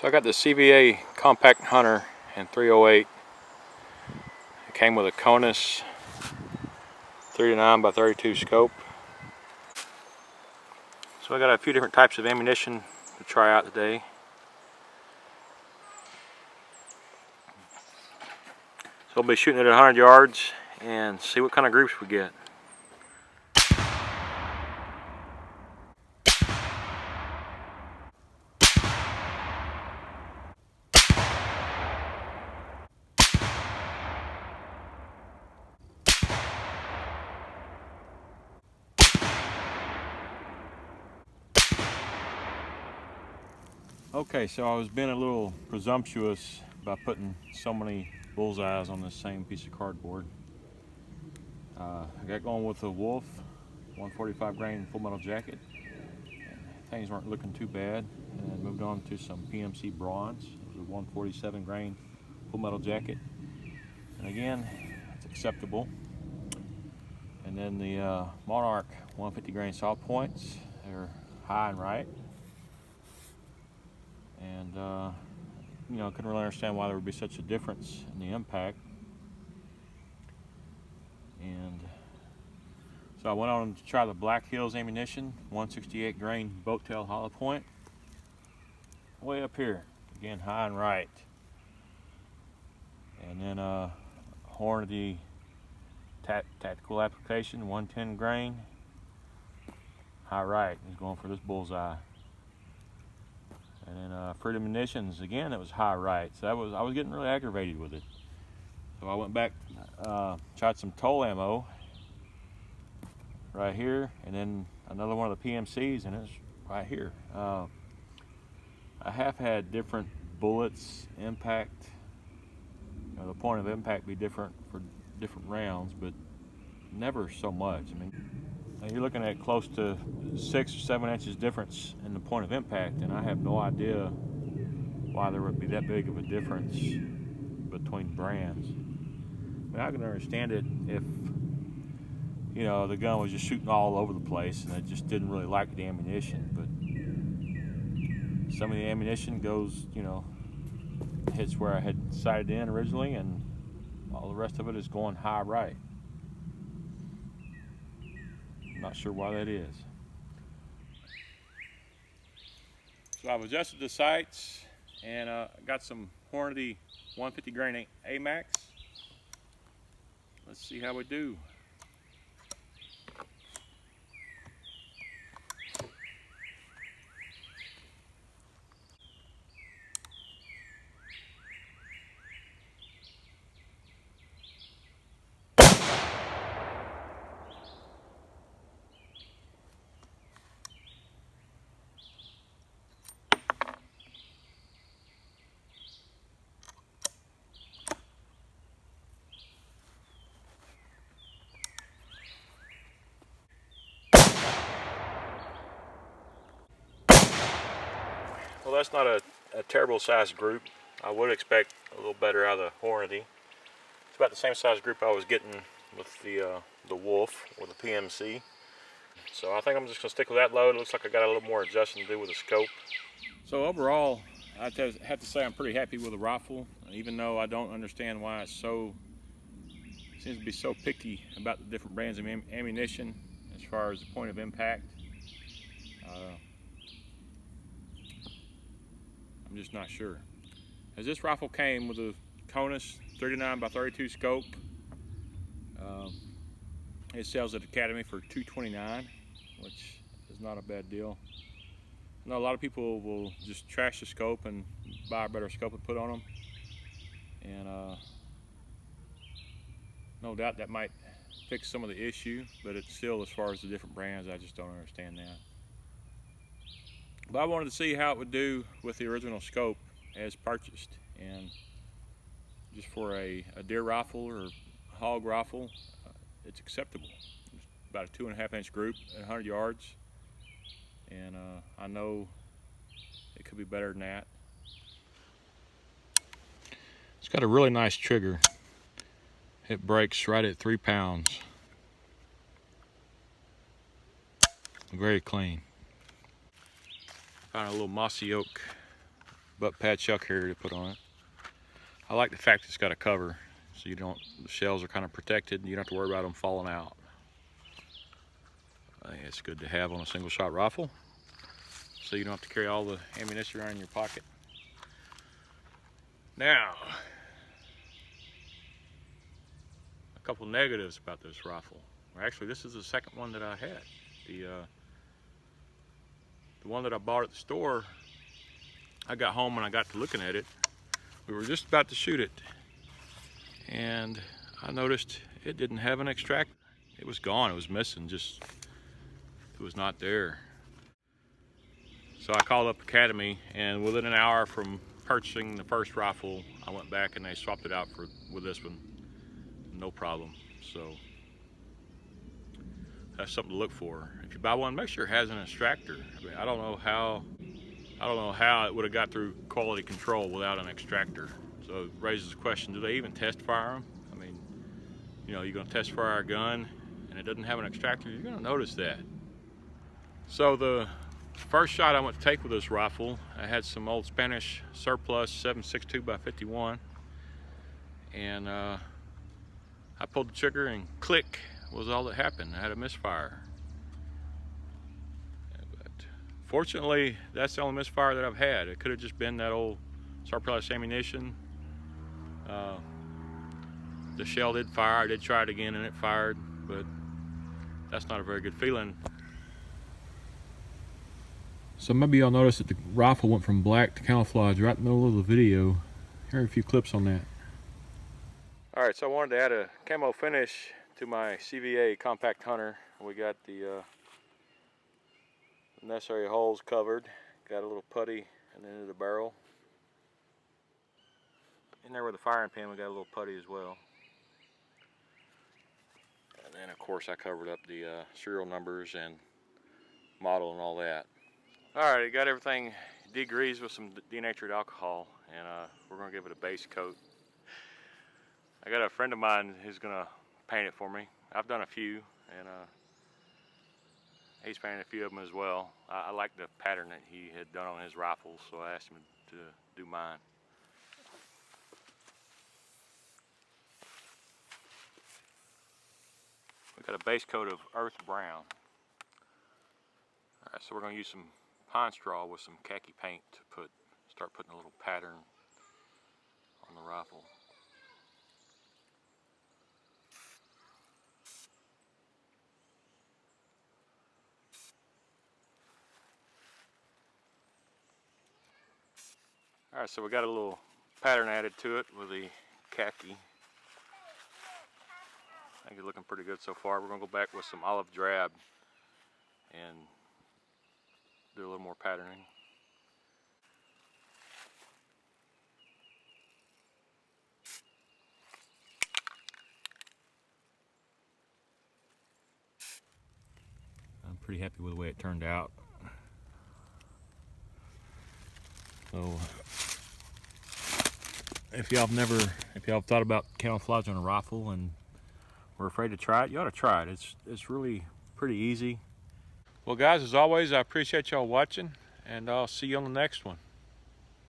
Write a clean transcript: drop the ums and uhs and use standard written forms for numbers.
So I got the CVA Compact Hunter in 308. It came with a Conus 39 by 32 scope. So I got a few different types of ammunition to try out today. So I'll be shooting at 100 yards and see what kind of groups we get. Okay, so I was being a little presumptuous by putting so many bullseyes on this same piece of cardboard. I got going with a Wolf 145 grain full metal jacket. Things weren't looking too bad, and then moved on to some PMC bronze. It was a 147 grain full metal jacket, and again, it's acceptable. And then the Monarch 150 grain saw points, they're high and right. And you know, couldn't really understand why there would be such a difference in the impact. And so I went on to try the Black Hills ammunition, 168 grain boat tail hollow point, way up here, again high and right. And then Hornady tactical application, 110 grain, high right. He's going for this bullseye. And then Freedom Munitions, again, it was high right. So I was getting really aggravated with it. So I went back, tried some toll ammo right here, and then another one of the PMCs, and it's right here. I have had different bullets impact. You know, the point of impact be different for different rounds, but never so much. I mean, you're looking at close to 6 or 7 inches difference in the point of impact, and I have no idea why there would be that big of a difference between brands. I mean, I can understand it if, you know, the gun was just shooting all over the place and it just didn't really like the ammunition, but some of the ammunition goes, you know, hits where I had sighted in originally, and all the rest of it is going high right. Not sure why that is. So I've adjusted the sights and got some Hornady 150 grain AMAX. Let's see how we do. Well, that's not a terrible sized group. I would expect a little better out of the Hornady. It's about the same size group I was getting with the Wolf or the PMC. So I think I'm just gonna stick with that load. It looks like I got a little more adjusting to do with the scope. So overall, I have to say I'm pretty happy with the rifle, even though I don't understand why it seems to be so picky about the different brands of ammunition as far as the point of impact. I'm just not sure. As this rifle came with a Conus 39 by 32 scope, it sells at Academy for $229, which is not a bad deal. I know a lot of people will just trash the scope and buy a better scope and put on them, and no doubt that might fix some of the issue, but it's still, as far as the different brands, I just don't understand that. But I wanted to see how it would do with the original scope as purchased, and just for a deer rifle or hog rifle, it's acceptable. It's about a 2.5 inch group at 100 yards, and I know it could be better than that. It's got a really nice trigger. It breaks right at 3 pounds. Very clean. Found a little mossy oak butt pad shell carrier to put on it. I like the fact it's got a cover, so you don't, the shells are kind of protected and you don't have to worry about them falling out. I think it's good to have on a single shot rifle, so you don't have to carry all the ammunition around in your pocket. Now, a couple negatives about this rifle. Actually, this is the second one that I had. The one that I bought at the store, I got home and I got to looking at it. We were just about to shoot it, and I noticed it didn't have an extractor. It was gone, it was missing, just, it was not there. So I called up Academy, and within an hour from purchasing the first rifle, I went back and they swapped it out with this one, no problem. So that's something to look for. If you buy one, make sure it has an extractor. I mean, I don't know how it would have got through quality control without an extractor. So it raises the question, do they even test fire them? I mean, you know, you're gonna test fire a gun and it doesn't have an extractor, you're gonna notice that. So the first shot I went to take with this rifle, I had some old Spanish surplus 7.62 by 51, and I pulled the trigger and click was all that happened. I had a misfire. But fortunately, that's the only misfire that I've had. It could have just been that old surplus ammunition. The shell did fire. I did try it again and it fired, but that's not a very good feeling. So maybe y'all noticed that the rifle went from black to camouflage right in the middle of the video. Here are a few clips on that. Alright, so I wanted to add a camo finish to my CVA Compact Hunter. We got the necessary holes covered. Got a little putty in the end of the barrel. In there with the firing pin, we got a little putty as well. And then of course I covered up the serial numbers and model and all that. Alright, got everything degreased with some denatured alcohol, and we're going to give it a base coat. I got a friend of mine who's going to paint it for me. I've done a few, and he's painted a few of them as well. I like the pattern that he had done on his rifles, so I asked him to do mine. We got a base coat of earth brown. Alright, so we're going to use some pine straw with some khaki paint to start putting a little pattern on the rifle. Alright, so we got a little pattern added to it with the khaki. I think it's looking pretty good so far. We're going to go back with some olive drab and do a little more patterning. I'm pretty happy with the way it turned out. So if y'all have thought about camouflage on a rifle and were afraid to try it, you ought to try it. It's really pretty easy. Well guys, as always, I appreciate y'all watching, and I'll see you on the next one.